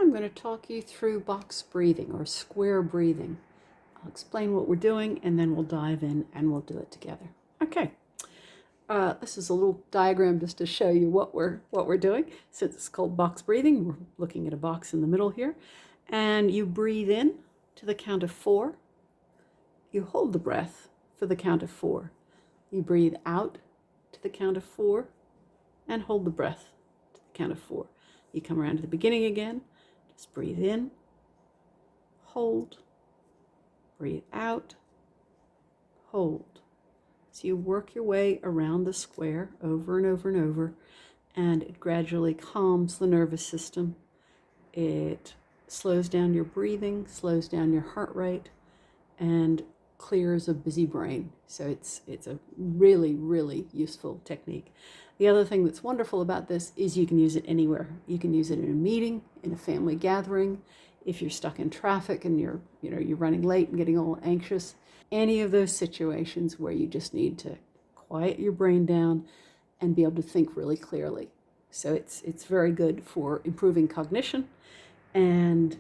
I'm going to talk you through box breathing or square breathing. I'll explain what we're doing and then we'll dive in and we'll do it together. Okay. This is a little diagram just to show you what we're doing. Since it's called box breathing, we're looking at a box in the middle here. And you breathe in to the count of 4. You hold the breath for the count of 4. You breathe out to the count of 4 and hold the breath to the count of 4. You come around to the beginning again. Just breathe in, hold, breathe out, hold. So you work your way around the square over and over and over, and it gradually calms the nervous system. It slows down your breathing, slows down your heart rate, and clears a busy brain. So it's a really, really useful technique. The other thing that's wonderful about this is you can use it anywhere. You can use it in a meeting, in a family gathering, if you're stuck in traffic and you're running late and getting all anxious. Any of those situations where you just need to quiet your brain down and be able to think really clearly. So it's very good for improving cognition and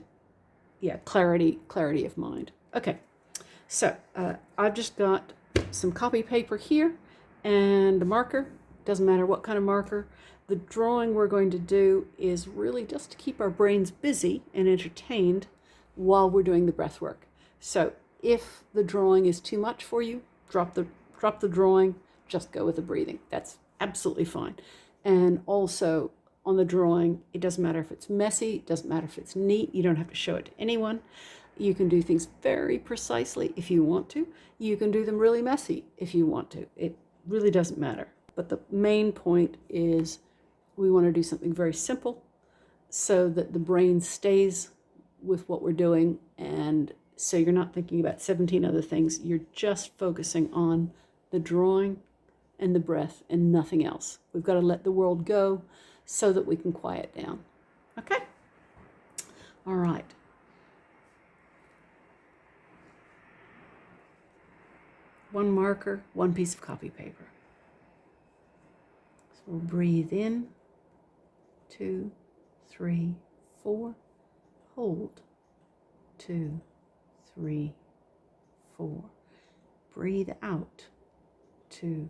clarity of mind. Okay. So I've just got some copy paper here and a marker. Doesn't matter what kind of marker. The drawing we're going to do is really just to keep our brains busy and entertained while we're doing the breath work. So if the drawing is too much for you, drop the drawing, just go with the breathing. That's absolutely fine. And also on the drawing, it doesn't matter if it's messy, it doesn't matter if it's neat, you don't have to show it to anyone. You can do things very precisely if you want to. You can do them really messy if you want to. It really doesn't matter. But the main point is we want to do something very simple so that the brain stays with what we're doing, and so you're not thinking about 17 other things. You're just focusing on the drawing and the breath and nothing else. We've got to let the world go so that we can quiet down. Okay? All right. One marker, one piece of copy paper. So we'll breathe in, 2, 3, 4, hold, 2, 3, 4. Breathe out, 2,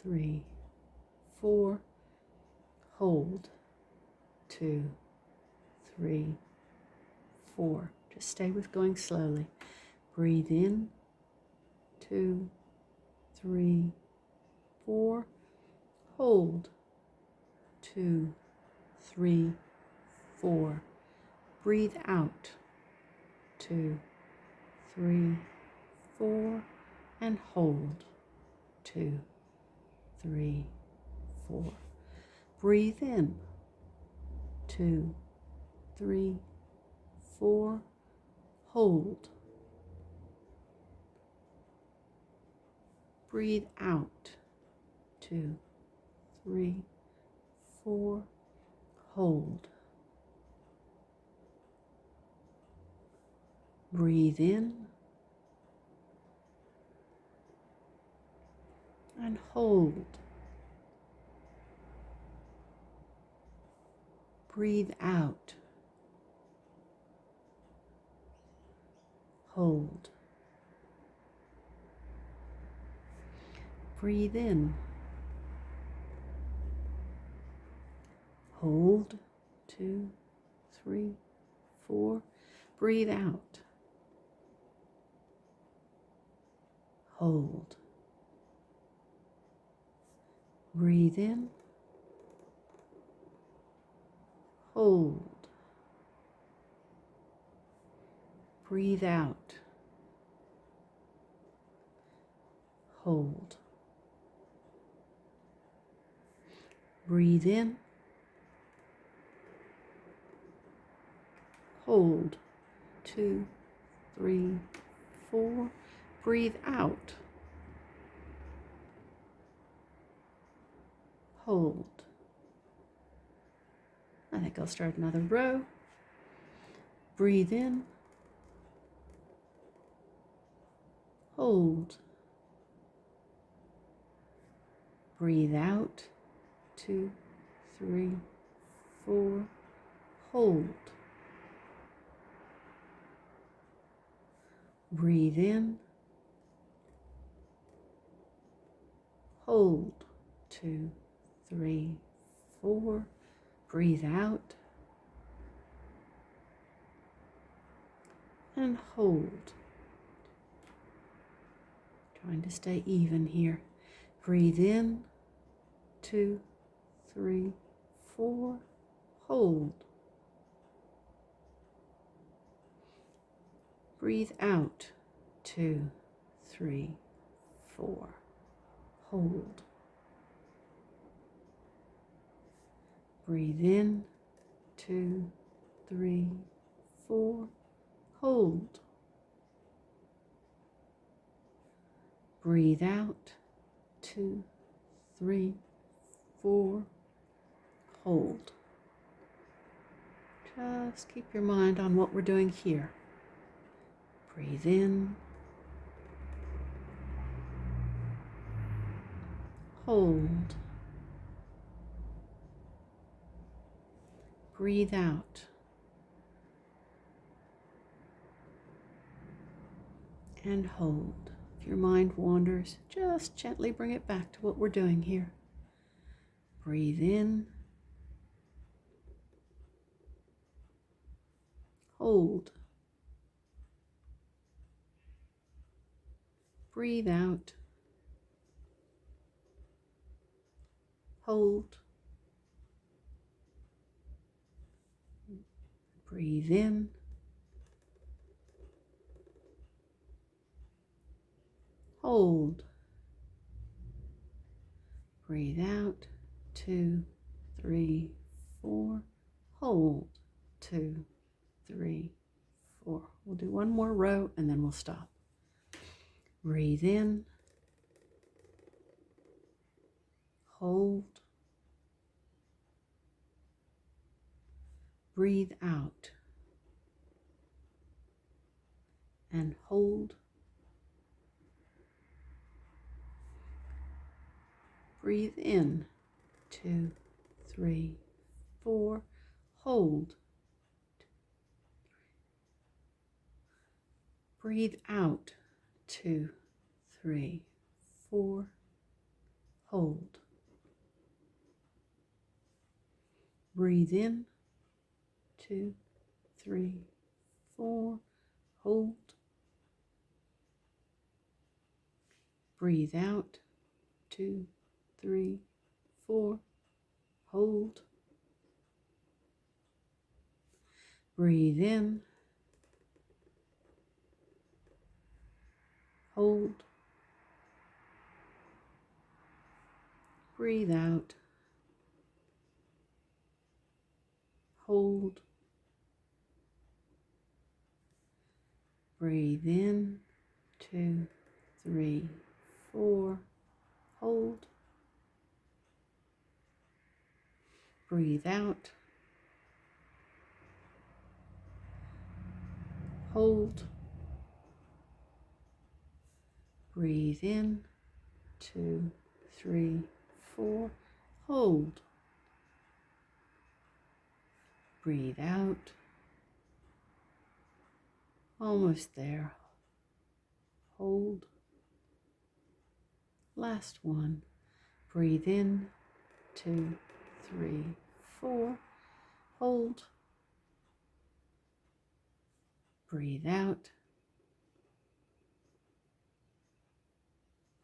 3, 4, hold, 2, 3, 4. Just stay with going slowly. Breathe in, 2, 3, 4. Hold, 2, 3, 4. Breathe out, 2, 3, 4. And hold, 2, 3, 4. Breathe in, 2, 3, 4. Hold. Breathe out, 2, 3, 4, hold. Breathe in and hold. Breathe out, hold. Breathe in, hold, 2, 3, 4. Breathe out, hold. Breathe in, hold. Breathe out, hold. Breathe in, hold, 2, 3, 4. Breathe out, hold. I think I'll start another row. Breathe in, hold. Breathe out, 2, 3, 4, hold. Breathe in. Hold. 2, 3, 4. Breathe out. And hold. Trying to stay even here. Breathe in. 2, 3, 4. Hold. Breathe out. 2, 3, 4. Hold. Breathe in. 2, 3, 4. Hold. Breathe out. 2, 3, 4. Hold. Just keep your mind on what we're doing here. Breathe in. Hold. Breathe out. And hold. If your mind wanders, just gently bring it back to what we're doing here. Breathe in. Hold. Breathe out. Hold. Breathe in. Hold. Breathe out. 2, 3, 4. Hold. 2, 3, 4. We'll do one more row and then we'll stop. Breathe in. Hold. Breathe out. And hold. Breathe in. 2, 3, 4. Hold. Breathe out. 2, 3, 4. Hold. Breathe in. 2, 3, 4. Hold. Breathe out. 2, 3, 4. Hold. Breathe in. Hold. Breathe out. Hold. Breathe in. 2, 3, 4. Hold. Breathe out. Hold. Breathe in. 2, 3, 4. Hold. Breathe out. Almost there. Hold. Last one. Breathe in. 2, 3, 4. Hold. Breathe out.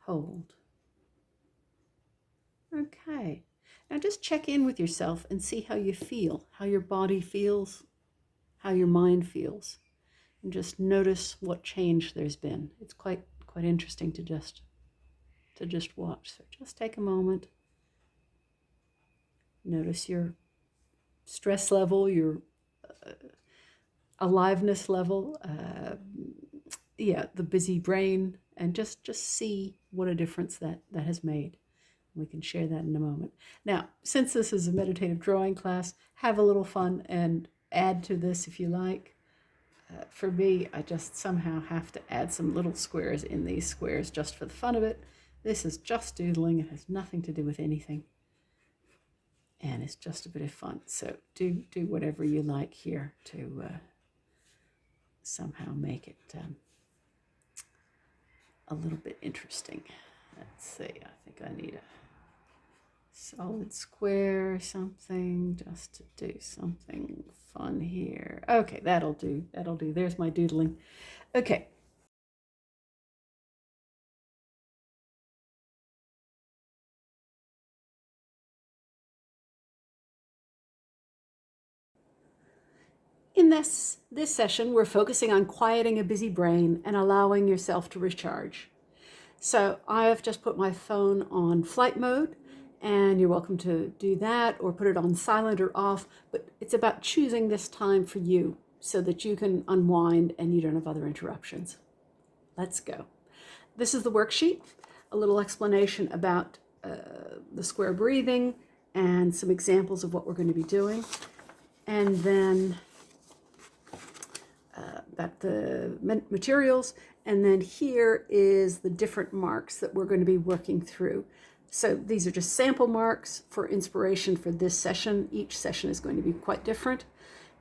Hold. Okay. Now just check in with yourself and see how you feel, how your body feels, how your mind feels. And just notice what change there's been. It's quite interesting to just watch. So just take a moment. Notice your stress level, your aliveness level, the busy brain, and just see what a difference that has made. We can share that in a moment. Now, since this is a meditative drawing class, have a little fun and add to this if you like. For me, I just somehow have to add some little squares in these squares just for the fun of it. This is just doodling. It has nothing to do with anything. And it's just a bit of fun. So do whatever you like here to somehow make it a little bit interesting. Let's see, I think I need a solid square or something just to do something fun here. Okay, that'll do. That'll do. There's my doodling. Okay. In this session, we're focusing on quieting a busy brain and allowing yourself to recharge. So I have just put my phone on flight mode, and you're welcome to do that or put it on silent or off, but it's about choosing this time for you so that you can unwind and you don't have other interruptions. Let's go. This is the worksheet, a little explanation about the square breathing and some examples of what we're going to be doing. And then about the materials, and then here is the different marks that we're going to be working through. So these are just sample marks for inspiration for this session. Each session is going to be quite different,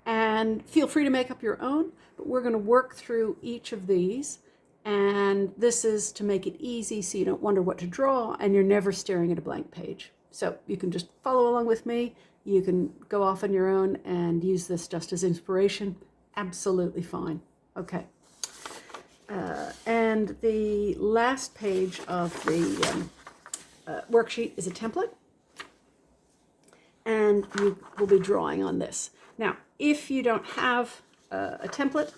and feel free to make up your own, but we're going to work through each of these, and this is to make it easy so you don't wonder what to draw and you're never staring at a blank page. So you can just follow along with me. You can go off on your own and use this just as inspiration. Absolutely fine. Okay. And the last page of the worksheet is a template, and you will be drawing on this. Now, if you don't have a template,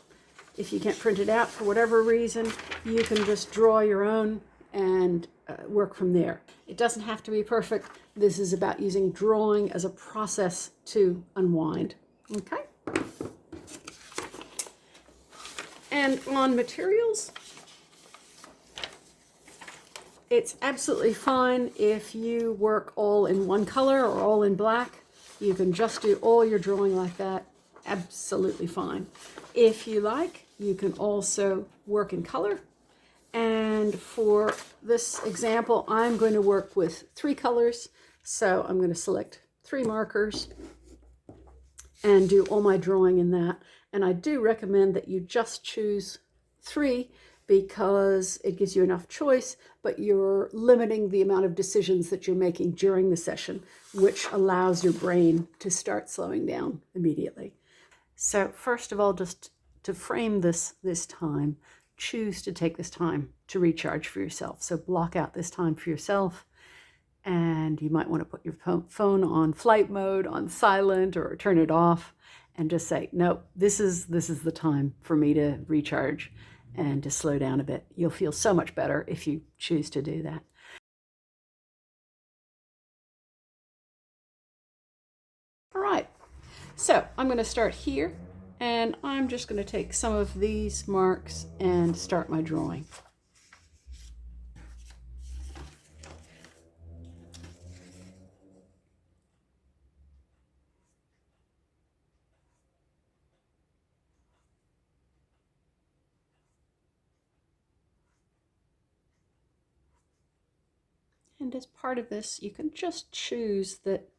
if you can't print it out for whatever reason, you can just draw your own and work from there. It doesn't have to be perfect. This is about using drawing as a process to unwind. Okay? And on materials, it's absolutely fine if you work all in one color or all in black. You can just do all your drawing like that. Absolutely fine. If you like, you can also work in color. And for this example, I'm going to work with 3 colors. So I'm going to select 3 markers and do all my drawing in that. And I do recommend that you just choose 3 because it gives you enough choice, but you're limiting the amount of decisions that you're making during the session, which allows your brain to start slowing down immediately. So first of all, just to frame this time, choose to take this time to recharge for yourself. So block out this time for yourself. And you might want to put your phone on flight mode, on silent, or turn it off, and just say, no, this is the time for me to recharge and to slow down a bit. You'll feel so much better if you choose to do that. All right, so I'm going to start here, and I'm just going to take some of these marks and start my drawing. And as part of this, you can just choose that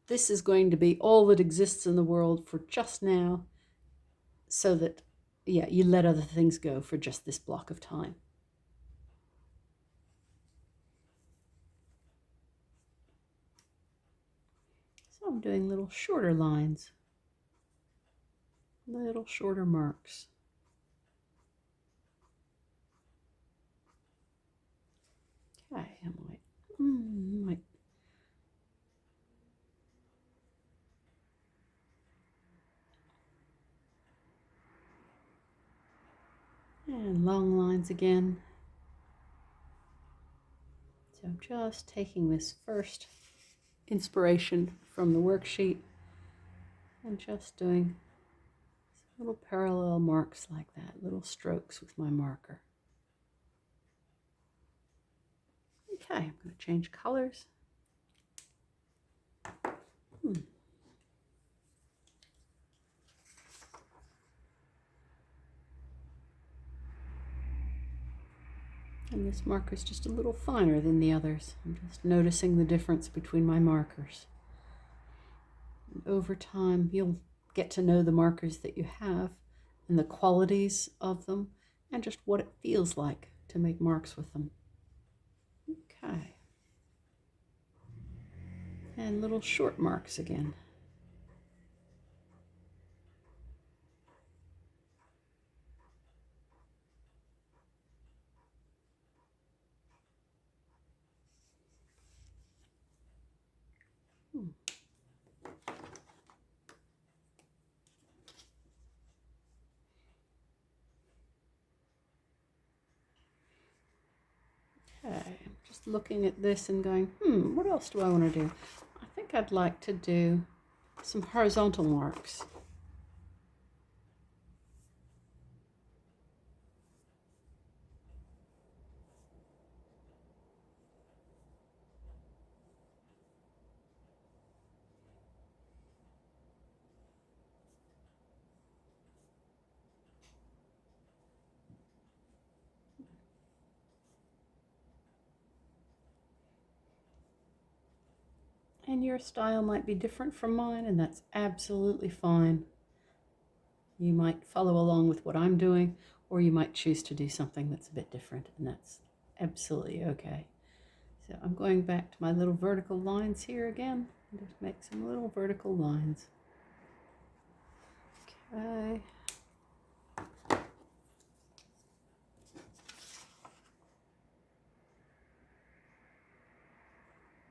this is going to be all that exists in the world for just now, so that, yeah, you let other things go for just this block of time. So I'm doing little shorter lines, little shorter marks. Okay, I might. And long lines again. So I'm just taking this first inspiration from the worksheet and just doing little parallel marks like that, little strokes with my marker. Okay, I'm going to change colors. And this marker is just a little finer than the others. I'm just noticing the difference between my markers. And over time, you'll get to know the markers that you have and the qualities of them and just what it feels like to make marks with them. Okay. And little short marks again. Okay, I'm just looking at this and going, what else do I want to do? I think I'd like to do some horizontal marks. And your style might be different from mine, and that's absolutely fine. You might follow along with what I'm doing, or you might choose to do something that's a bit different, and that's absolutely okay. So I'm going back to my little vertical lines here again, and just make some little vertical lines. Okay.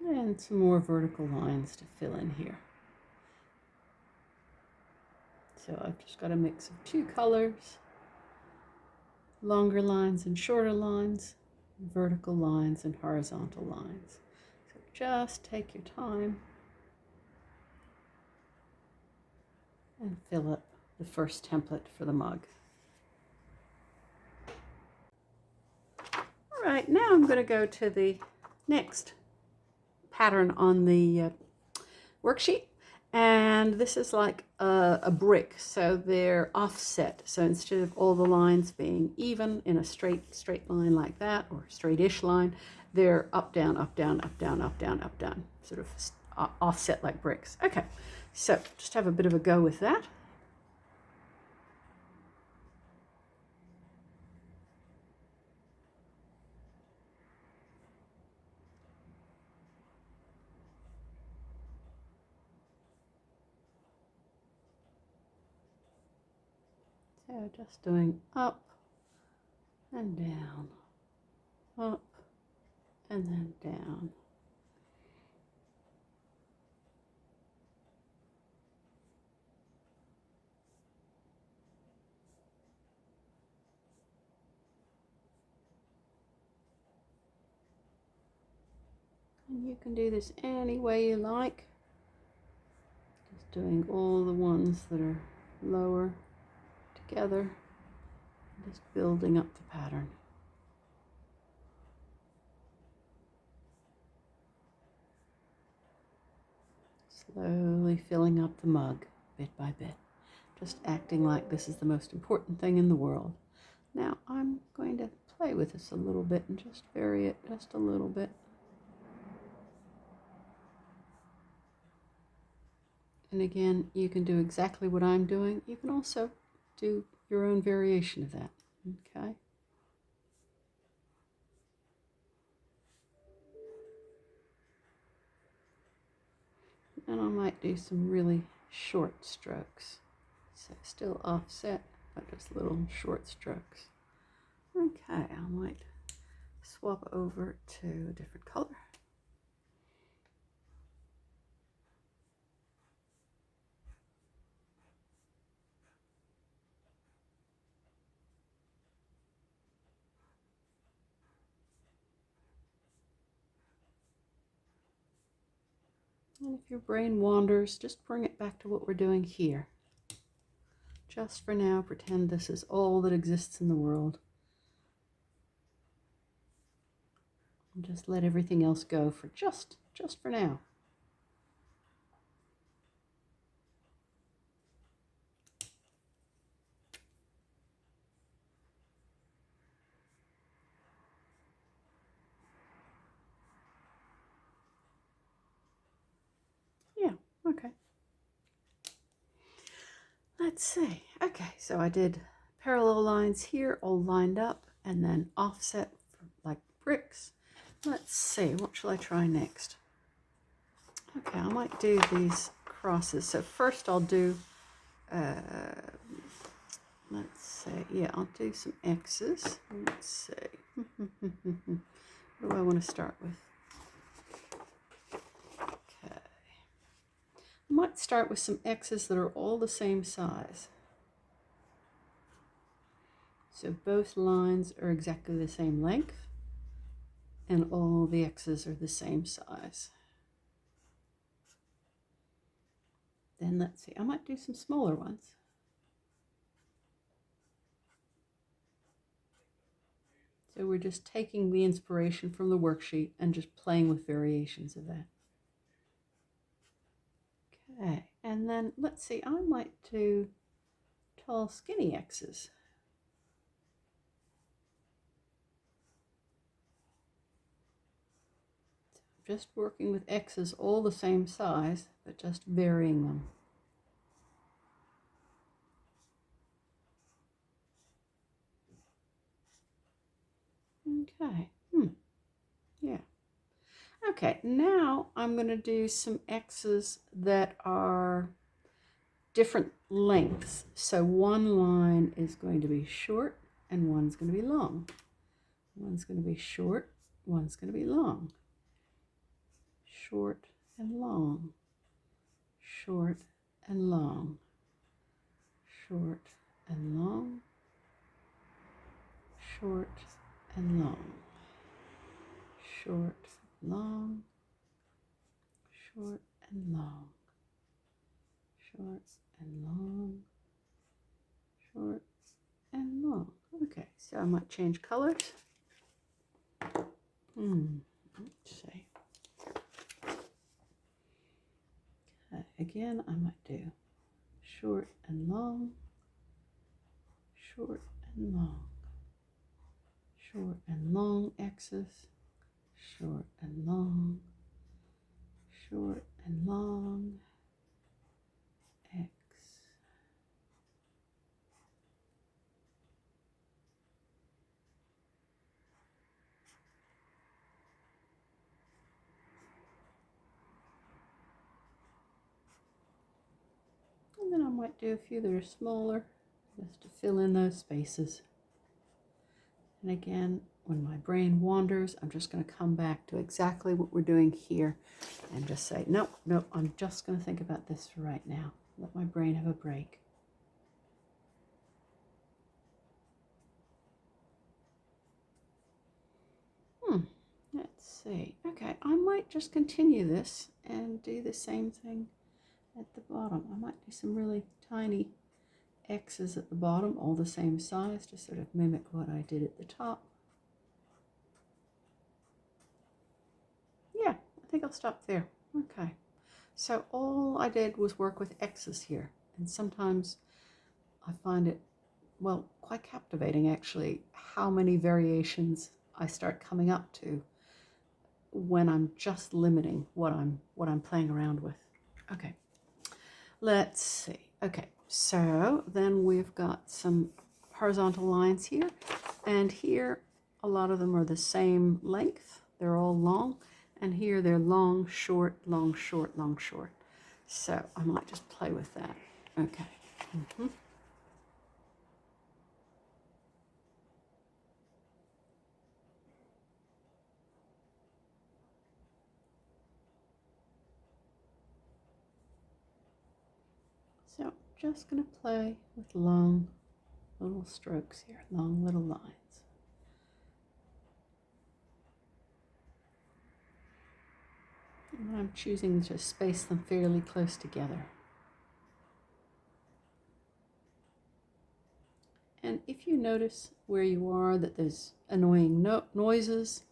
And some more vertical lines to fill in here. So I've just got a mix of two colors, longer lines and shorter lines, vertical lines and horizontal lines. So just take your time and fill up the first template for the mug. All right, now I'm going to go to the next pattern on the worksheet, and this is like a brick, so they're offset. So instead of all the lines being even in a straight line like that, or straight-ish line, they're up, down, up, down, up, down, up, down, up, down, sort of offset like bricks. Okay, so just have a bit of a go with that. So just doing up and down, up and then down. And you can do this any way you like. Just doing all the ones that are lower together, just building up the pattern. Slowly filling up the mug bit by bit, just acting like this is the most important thing in the world. Now I'm going to play with this a little bit and just vary it just a little bit. And again, you can do exactly what I'm doing. You can also do your own variation of that, okay? And I might do some really short strokes. So still offset, but just little short strokes. Okay, I might swap over to a different color. And if your brain wanders, just bring it back to what we're doing here. Just for now, pretend this is all that exists in the world. And just let everything else go for just for now. Yeah, okay. Let's see. Okay, so I did parallel lines here, all lined up. and then offset like bricks. Let's see, what shall I try next? Okay, I might do these crosses. So first I'll do, let's see, yeah, I'll do some X's. Let's see. What do I want to start with? Okay. I might start with some X's that are all the same size. So both lines are exactly the same length, and all the X's are the same size. Then let's see, I might do some smaller ones. So we're just taking the inspiration from the worksheet and just playing with variations of that. Okay, and then let's see, I might do tall skinny X's. So just working with X's all the same size, but just varying them. Okay, yeah. Okay, now I'm going to do some X's that are different lengths. So one line is going to be short and one's going to be long. One's going to be short, one's going to be long. Short and long. Short and long. Short and long. Short and long. Short, long. Short and long. Short and long. Short and long. Okay, so I might change colors. Let's see. Okay, again, I might do short and long, short and long, short and long X's, short and long, short and long, X. And then I might do a few that are smaller, just to fill in those spaces. And again, when my brain wanders, I'm just going to come back to exactly what we're doing here and just say, nope, I'm just going to think about this for right now. Let my brain have a break. Let's see. Okay, I might just continue this and do the same thing at the bottom. I might do some really tiny X's at the bottom, all the same size, to sort of mimic what I did at the top. Yeah, I think I'll stop there. Okay, so all I did was work with X's here, and sometimes I find it, well, quite captivating actually, how many variations I start coming up to when I'm just limiting what I'm playing around with. Okay, let's see. Okay, so then we've got some horizontal lines here, and here a lot of them are the same length. They're all long, and here they're long, short, long, short, long, short. So I might just play with that. Okay. So just going to play with long little strokes here, long little lines. And I'm choosing to space them fairly close together. And if you notice where you are that there's annoying noises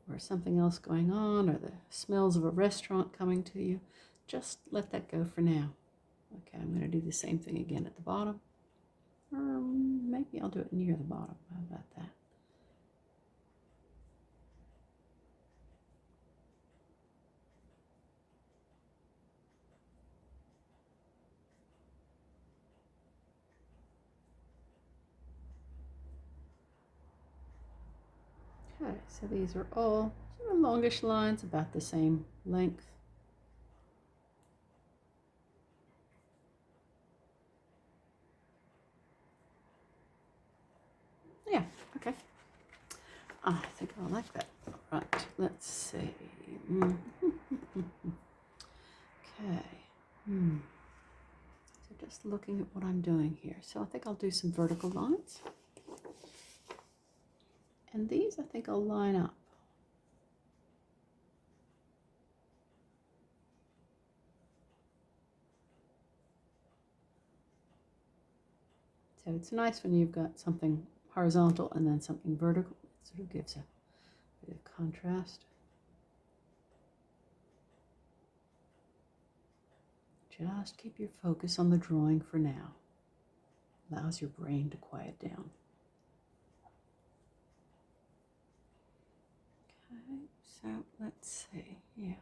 or something else going on, or the smells of a restaurant coming to you, just let that go for now. Okay, I'm going to do the same thing again at the bottom. Or maybe I'll do it near the bottom. How about that? Okay, so these are all sort of longish lines, about the same length. Yeah, okay. I think I like that. All right, let's see. Okay. So just looking at what I'm doing here. So I think I'll do some vertical lines. And these I think I'll line up. So it's nice when you've got something horizontal and then something vertical. It sort of gives a bit of contrast. Just keep your focus on the drawing for now. Allows your brain to quiet down. Okay, so let's see, yeah.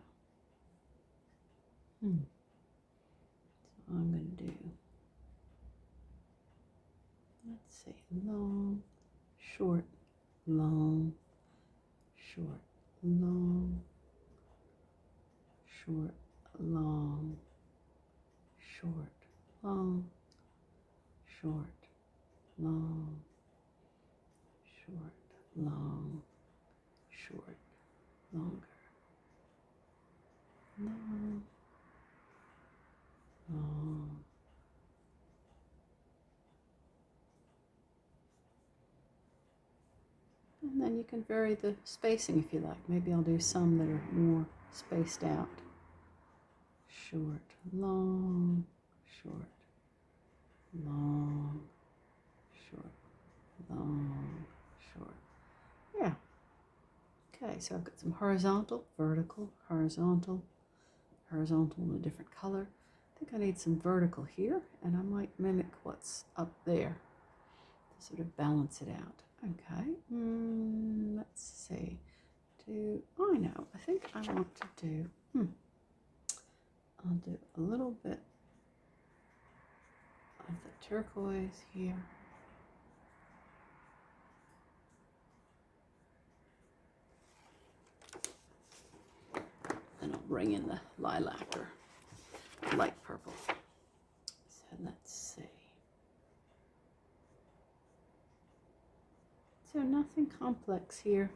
So I'm going to do, let's see, long, short, long, short, long, short, long, short, long, short, long, short, long, short, longer, long, long. And then you can vary the spacing if you like. Maybe I'll do some that are more spaced out. Short, long, short, long, short, long, short. Yeah. Okay, so I've got some horizontal, vertical, horizontal, horizontal in a different color. I think I need some vertical here, and I might mimic what's up there to sort of balance it out. Okay, let's see. I know, I think I want to do, I'll do a little bit of the turquoise here. Then I'll bring in the lilac or light purple. So let's see. So nothing complex here.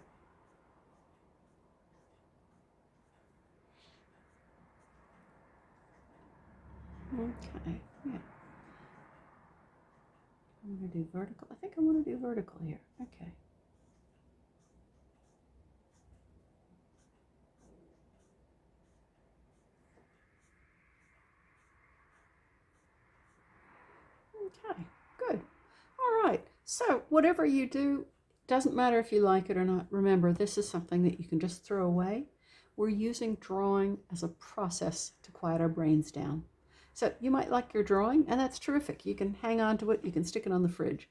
Okay, yeah. I'm going to do vertical. I think I want to do vertical here. Okay. Okay, good. All right. So whatever you do, doesn't matter if you like it or not. Remember, this is something that you can just throw away. We're using drawing as a process to quiet our brains down. So you might like your drawing, and that's terrific. You can hang on to it. You can stick it on the fridge.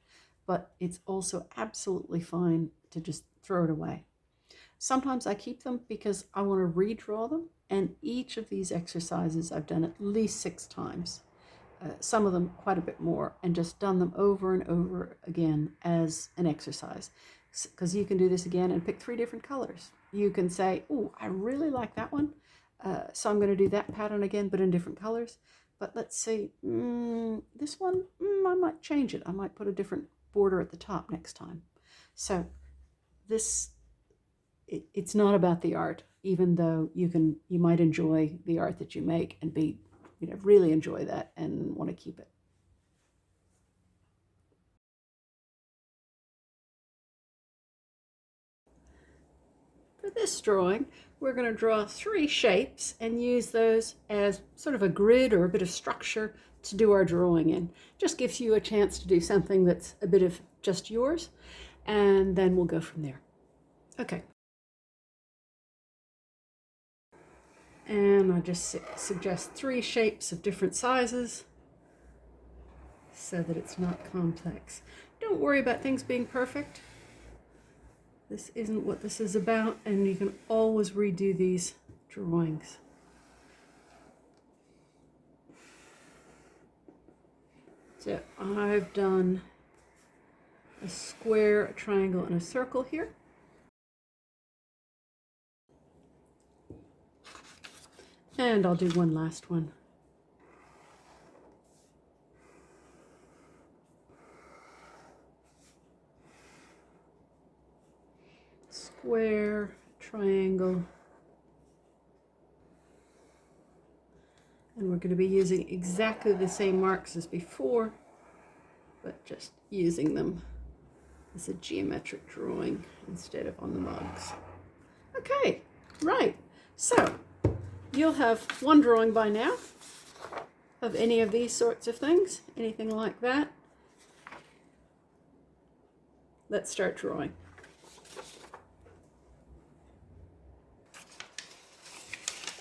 But it's also absolutely fine to just throw it away. Sometimes I keep them because I want to redraw them. And each of these exercises I've done at least 6 times. Some of them quite a bit more, and just done them over and over again as an exercise. Because you can do this again and pick 3 different colors. You can say, oh, I really like that one. So I'm going to do that pattern again, but in different colors. But let's see, this one, I might change it. I might put a different border at the top next time. So this, it's not about the art, even though you might enjoy the art that you make and be, really enjoy that and want to keep it. For this drawing, we're going to draw 3 shapes and use those as sort of a grid or a bit of structure to do our drawing in. Just gives you a chance to do something that's a bit of just yours, and then we'll go from there. Okay. And I just suggest 3 shapes of different sizes so that it's not complex. Don't worry about things being perfect. This isn't what this is about, and you can always redo these drawings. So I've done a square, a triangle, and a circle here. And I'll do one last one. Square, triangle. And we're going to be using exactly the same marks as before, but just using them as a geometric drawing instead of on the mugs. Okay, right. So you'll have one drawing by now of any of these sorts of things, anything like that. Let's start drawing.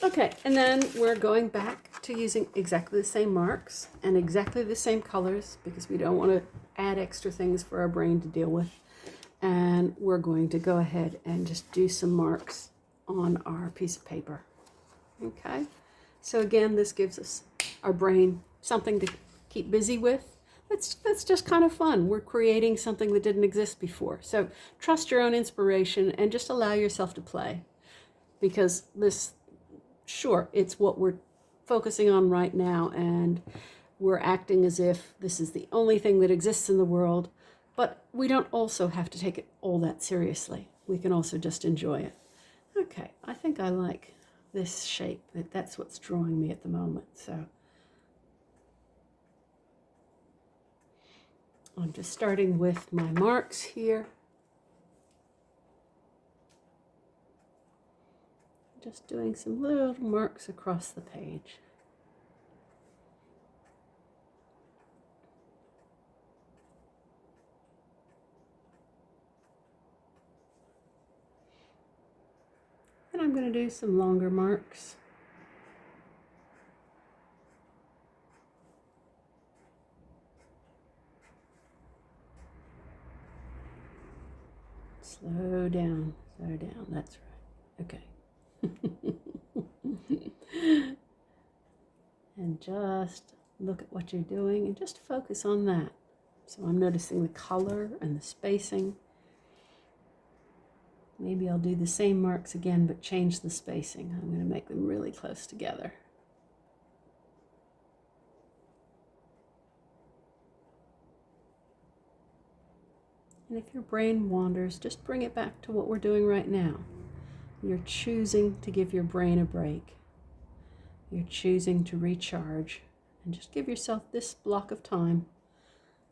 Okay, and then we're going back to using exactly the same marks and exactly the same colors because we don't want to add extra things for our brain to deal with. And we're going to go ahead and just do some marks on our piece of paper. Okay, so again, this gives us, our brain, something to keep busy with. That's just kind of fun. We're creating something that didn't exist before. So trust your own inspiration and just allow yourself to play, because this, sure, it's what we're focusing on right now, and we're acting as if this is the only thing that exists in the world, but we don't also have to take it all that seriously. We can also just enjoy it. Okay, I think I like this shape. That's what's drawing me at the moment. So I'm just starting with my marks here. Just doing some little marks across the page. And I'm going to do some longer marks. Slow down, that's right. Okay. And just look at what you're doing and just focus on that. So I'm noticing the color and the spacing. Maybe I'll do the same marks again, but change the spacing. I'm going to make them really close together. And if your brain wanders, just bring it back to what we're doing right now. You're choosing to give your brain a break. You're choosing to recharge, and just give yourself this block of time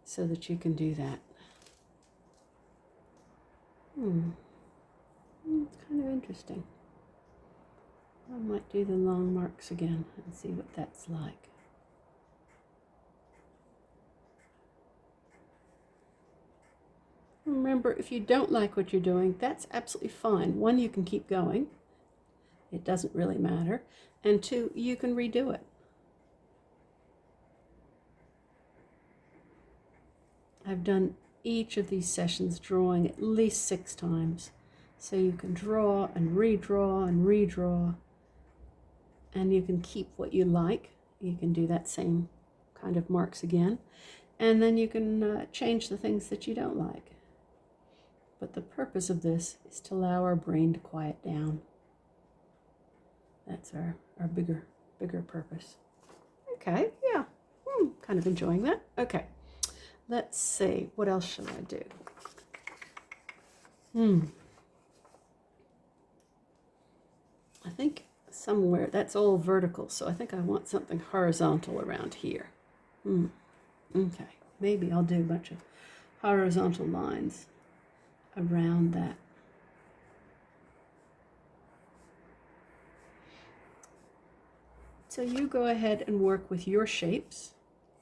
so that you can do that. It's kind of interesting. I might do the long marks again and see what that's like. Remember, if you don't like what you're doing, that's absolutely fine. One, you can keep going. It doesn't really matter. And two, you can redo it. I've done each of these sessions drawing at least 6 times. So you can draw and redraw and redraw. And you can keep what you like. You can do that same kind of marks again. And then you can change the things that you don't like. But the purpose of this is to allow our brain to quiet down. That's our bigger purpose. Okay, yeah, kind of enjoying that. Okay, let's see, what else shall I do? I think somewhere, that's all vertical, so I think I want something horizontal around here. Okay, maybe I'll do a bunch of horizontal lines around that. So you go ahead and work with your shapes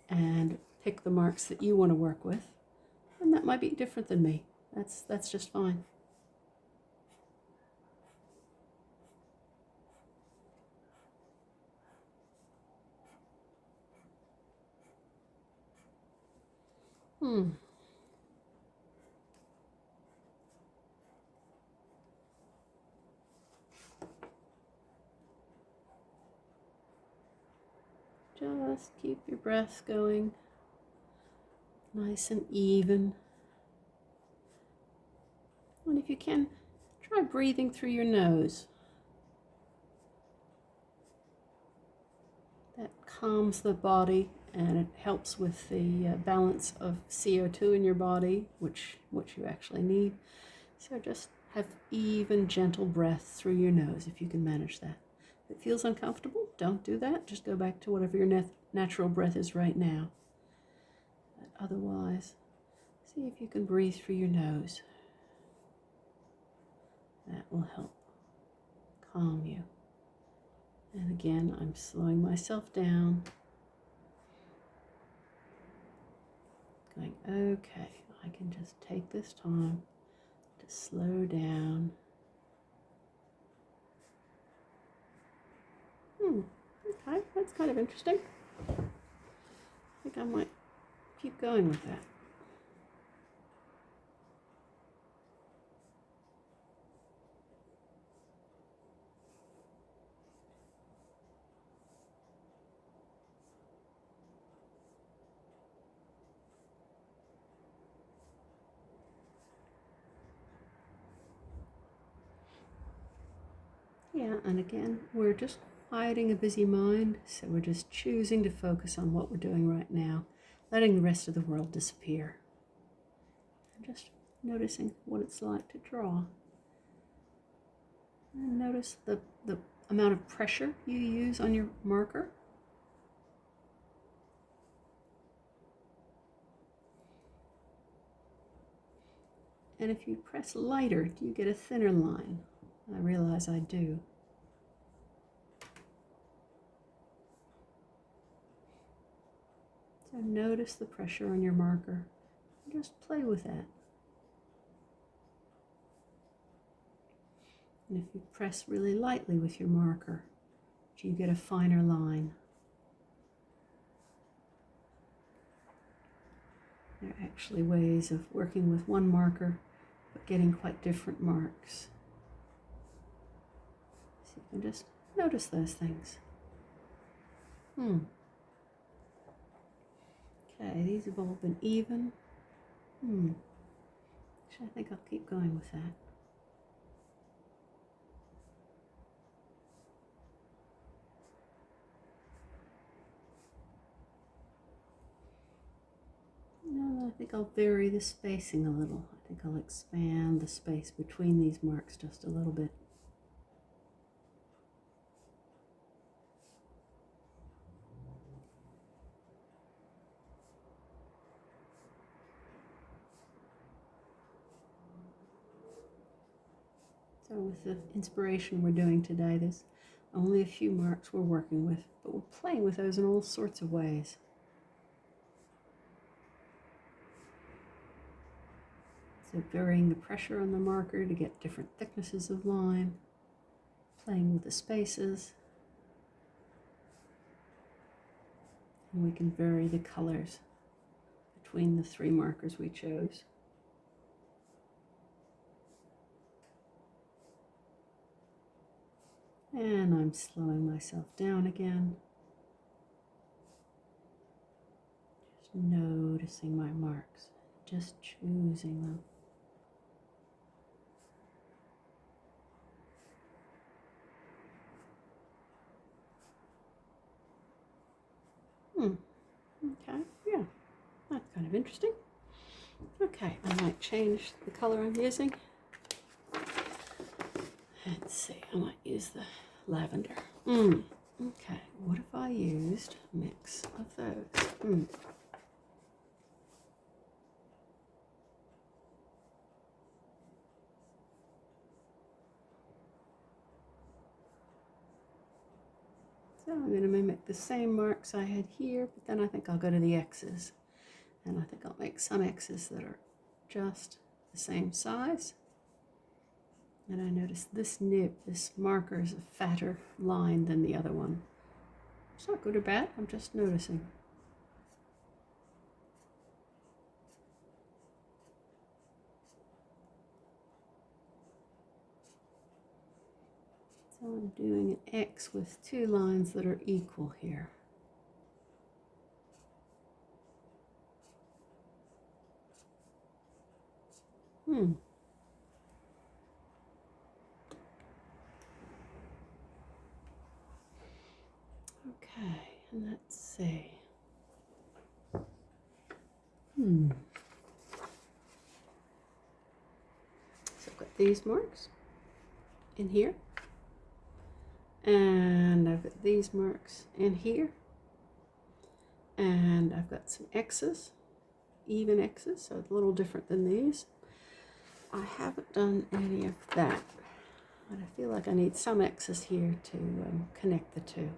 and pick the marks that you want to work with. And that might be different than me. That's just fine. Just keep your breath going nice and even. And if you can, try breathing through your nose. calms the body and it helps with the balance of CO2 in your body, which you actually need. So just have even, gentle breath through your nose if you can manage that. If it feels uncomfortable, don't do that. Just go back to whatever your natural breath is right now. But otherwise, see if you can breathe through your nose. That will help calm you. And again, I'm slowing myself down. Going, okay, I can just take this time to slow down. Okay, that's kind of interesting. I think I might keep going with that. Yeah, and again, we're just quieting a busy mind, so we're just choosing to focus on what we're doing right now, letting the rest of the world disappear. And just noticing what it's like to draw. And notice the amount of pressure you use on your marker. And if you press lighter, do you get a thinner line? I realize I do. So notice the pressure on your marker. Just play with that. And if you press really lightly with your marker, do you get a finer line? There are actually ways of working with one marker, but getting quite different marks. So you can just notice those things. Okay, these have all been even. Actually, I think I'll keep going with that. No, I think I'll vary the spacing a little. I think I'll expand the space between these marks just a little bit. So with the inspiration we're doing today, there's only a few marks we're working with, but we're playing with those in all sorts of ways. So varying the pressure on the marker to get different thicknesses of line, playing with the spaces, and we can vary the colors between the three markers we chose. And I'm slowing myself down again. Just noticing my marks, just choosing them. Okay, yeah, that's kind of interesting. Okay, I might change the color I'm using. Let's see, I might use the lavender. Okay, what if I used a mix of those? So I'm going to mimic the same marks I had here, but then I think I'll go to the X's. And I think I'll make some X's that are just the same size. And I notice this nib, this marker, is a fatter line than the other one. It's not good or bad, I'm just noticing. So I'm doing an X with two lines that are equal here. Okay, And let's see. So I've got these marks in here. And I've got these marks in here. And I've got some X's, even X's, so a little different than these. I haven't done any of that, but I feel like I need some X's here to connect the two.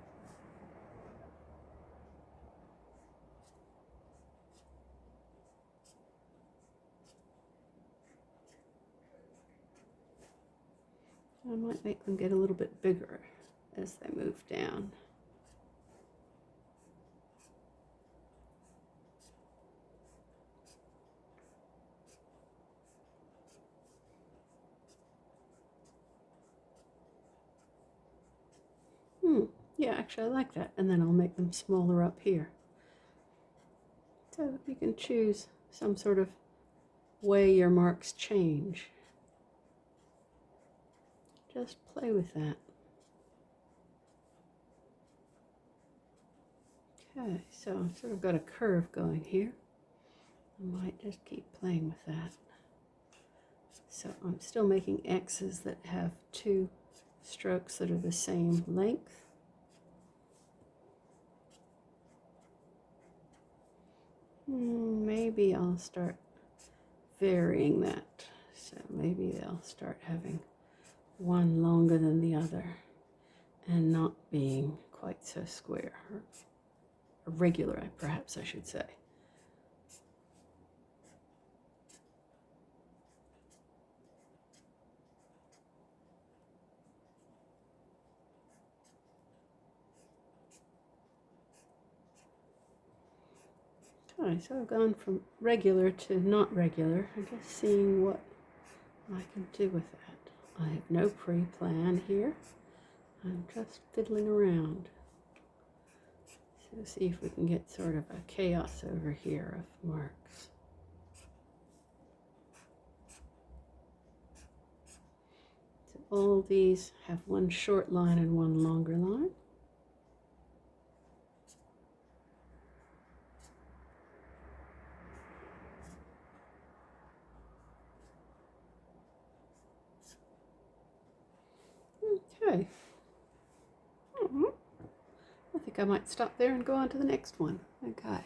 I might make them get a little bit bigger as they move down. Yeah, actually I like that. And then I'll make them smaller up here. So you can choose some sort of way your marks change. Just play with that. Okay, so I've sort of got a curve going here. I might just keep playing with that. So I'm still making X's that have two strokes that are the same length. Maybe I'll start varying that. So maybe they'll start having one longer than the other and not being quite so square, or regular, perhaps I should say. Okay, so I've gone from regular to not regular. I'm just seeing what I can do with that. I have no pre-plan here. I'm just fiddling around. So see if we can get sort of a chaos over here of marks. So all these have one short line and one longer line. Okay. I think I might stop there and go on to the next one. Okay.